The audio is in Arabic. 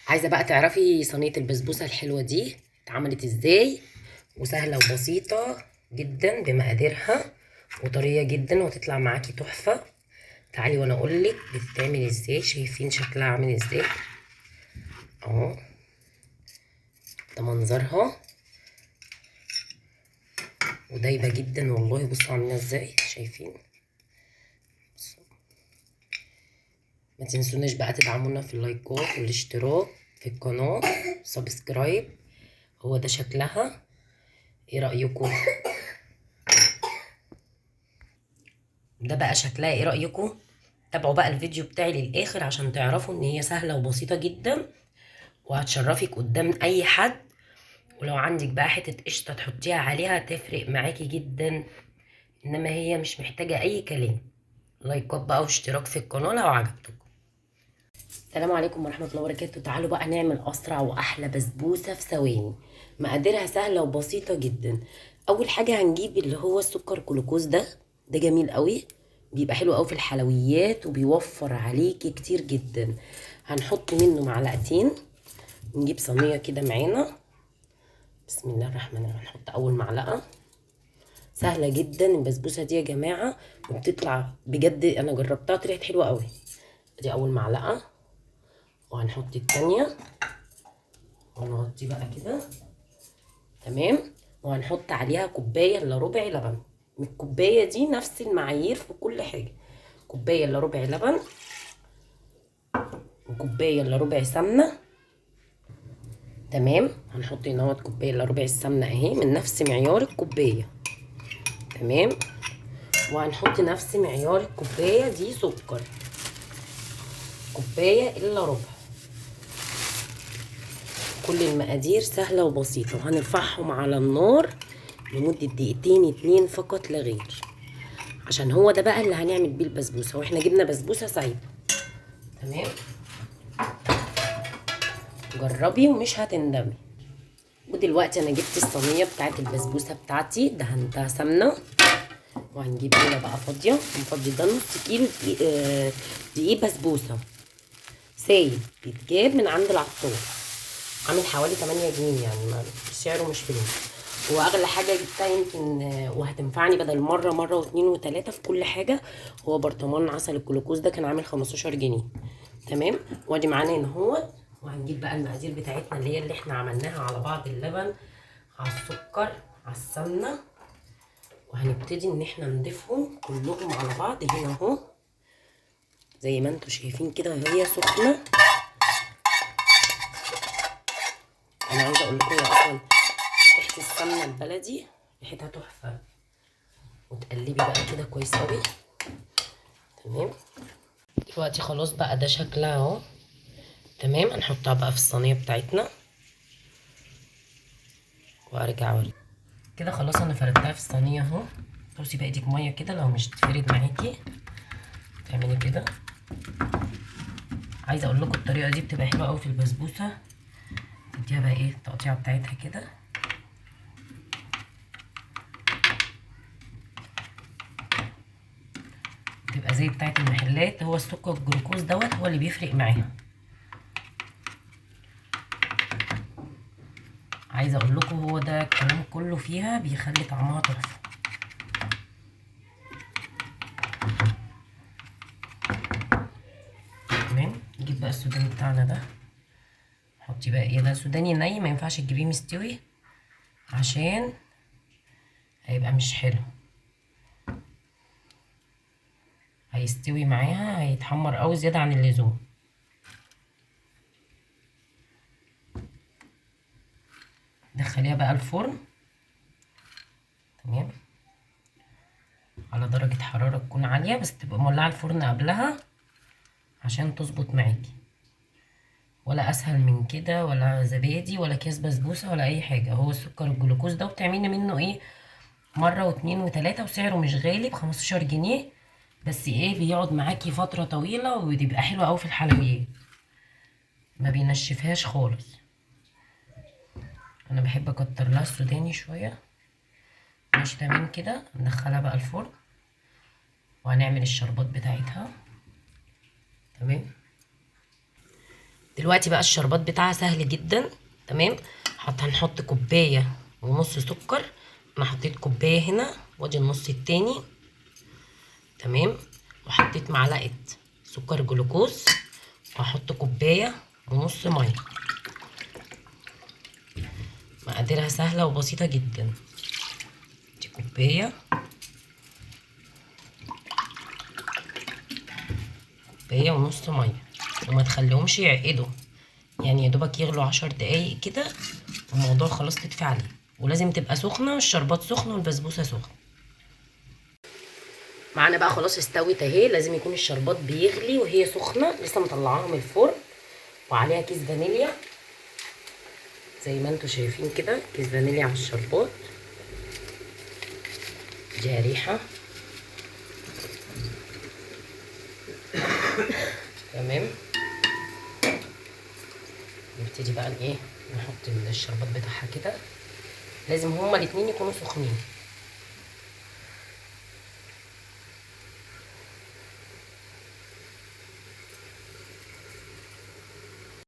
عايزة بقى تعرفي صينية البسبوسة الحلوة دي اتعملت ازاي، وسهلة وبسيطة جدا بمقاديرها، وطرية جدا وتطلع معاكي تحفة. تعالي وانا اقولك بتتعمل ازاي. شايفين شكلها عامل ازاي اهو، ده منظرها ودايبة جدا والله. بصوا عاملة ازاي، شايفين؟ بصوا. ما تنسوناش بقى تدعمونا في اللايكات والاشتراك في القناة، سبسكرايب. هو ده شكلها، ايه رأيكم؟ ده بقى شكلها، ايه رأيكم؟ تابعوا بقى الفيديو بتاعي للآخر عشان تعرفوا ان هي سهلة وبسيطة جدا، وهتشرفك قدام اي حد. ولو عندك بقى حتة قشطة تحطيها عليها تفرق معاكي جدا، انما هي مش محتاجة اي كلام. لايكات بقى واشتراك في القناة لو عجبتكم. السلام عليكم ورحمة الله وبركاته. تعالوا بقى نعمل أسرع وأحلى بسبوسة في ثواني. مقاديرها سهلة وبسيطة جدا. أول حاجة هنجيب اللي هو السكر جلوكوز ده جميل قوي، بيبقى حلو قوي في الحلويات وبيوفر عليكي كتير جدا. هنحط منه معلقتين. نجيب صينية كده معانا، بسم الله الرحمن الرحيم. هنحط أول معلقة. سهلة جدا البسبوسة دي يا جماعة، وبتطلع بجد، أنا جربتها طلعت حلوة قوي. دي أول معلقة، وهنحط التانية ونغطيه بقى كده تمام. وهنحط عليها كوبايه الا ربع لبن. من الكوبايه دي نفس المعايير في كل حاجه، كوبايه الا ربع لبن وكوبايه الا ربع سمنه. تمام، هنحط هنا كوبايه الا ربع السمنه اهي من نفس معيار الكوبايه. تمام، وهنحط نفس معيار الكوبايه دي سكر، كوبايه الا ربع. كل المقادير سهله وبسيطه، وهنرفعهم على النار لمده دقيقتين اتنين فقط لا غير، عشان هو ده بقى اللي هنعمل بيه البسبوسه. واحنا جبنا بسبوسه سايبه. تمام، جربي ومش هتندمي. ودلوقتي انا جبت الصينيه بتاعت البسبوسه بتاعتي، دهنتها سمنه. وهنجيب هنا بقى فاضيه، نفضي ده نص كيلو دقيق بسبوسه سايب، بيتجاب من عند العطار، عامل حوالي 8 جنيه يعني، ما سعره مش فلوس. واغلى حاجه جبتها يمكن وهتنفعني بدل مره واثنين وثلاثه في كل حاجه، هو برطمان عسل الجلوكوز ده كان عامل 15 جنيه. تمام، وادي معانا هنا هو. وهنجيب بقى المقادير بتاعتنا اللي هي اللي احنا عملناها على بعض: اللبن على السكر على السمنه. وهنبتدي ان احنا نضيفهم كلهم على بعض هنا اهو، زي ما انتم شايفين كده وهي سخنه. انا عايزه اقول لكم هي اصلا ريحه السمنه البلدي ريحتها تحفه. وتقلبي بقى كده كويس قوي. تمام، دلوقتي خلاص بقى ده شكلها اهو. تمام، هنحطها بقى في الصينيه بتاعتنا وارجع اوريك. كده خلاص انا فردتها في الصينيه اهو. توصي بايدك ميه كده لو مش تفرد معاكي، تعملي كده. عايزه اقول لكم الطريقه دي بتبقى حلوه قوي في البسبوسه. تديها بقى ايه التقطيعه بتاعتها كده. تبقى زي بتاعت المحلات. هو السكر الجلوكوز هو اللي بيفرق معاها. عايزه اقول لكم هو ده الكلام كله فيها بيخلي طعمها تحفه. تمام، نجيب بقى السوداني بتاعنا ده. حطي بقى ايه، ده سوداني ني، ما ينفعش تجيبيه مستوي عشان هيبقى مش حلو. هيستوي معاها، هيتحمر قوي زياده عن اللزوم. دخليها بقى الفرن. تمام، على درجة حرارة تكون عالية، بس تبقى مولعة الفرن قبلها عشان تظبط معاكي. ولا اسهل من كده، ولا زبادي ولا اكياس بسبوسة ولا اي حاجة. هو السكر الجلوكوز ده، وبتعملي منه ايه مرة واتنين وتلاتة، وسعره مش غالي ب15 جنيه. بس ايه، بيقعد معاكي فترة طويلة وبيبقى حلو اوي في الحلويات، ما بينشفهاش خالص. انا بحب اكتر لها السوداني شوية. ماشي تمام كده، ندخلها بقى الفرن وهنعمل الشربات بتاعتها. تمام، دلوقتي بقى الشربات بتاعها سهل جدا. تمام. هنحط كوبايه ونص سكر. انا حطيت كوبايه هنا وادي النص التاني. تمام. وحطيت معلقه سكر جلوكوز، وهحط كوبايه ونص ميه. مقاديرها سهله وبسيطه جدا. دي كوبايه ونص ميه، وما تخليهمش يعقدوا، يعني يا دوبك يغلوا 10 دقايق كده والموضوع خلاص تطفي عليه. ولازم تبقى سخنه، الشربات سخن والبسبوسه سخن. معانا بقى خلاص استوت اهي. لازم يكون الشربات بيغلي وهي سخنه، لسه مطلعاها من الفرن. وعليها كيس فانيليا زي ما انتوا شايفين كده، كيس فانيليا على الشربات. دي ريحه. تمام. نبتدي بقى ايه، نحط الشربات بتاعها كده. لازم هما الاتنين يكونوا سخنين.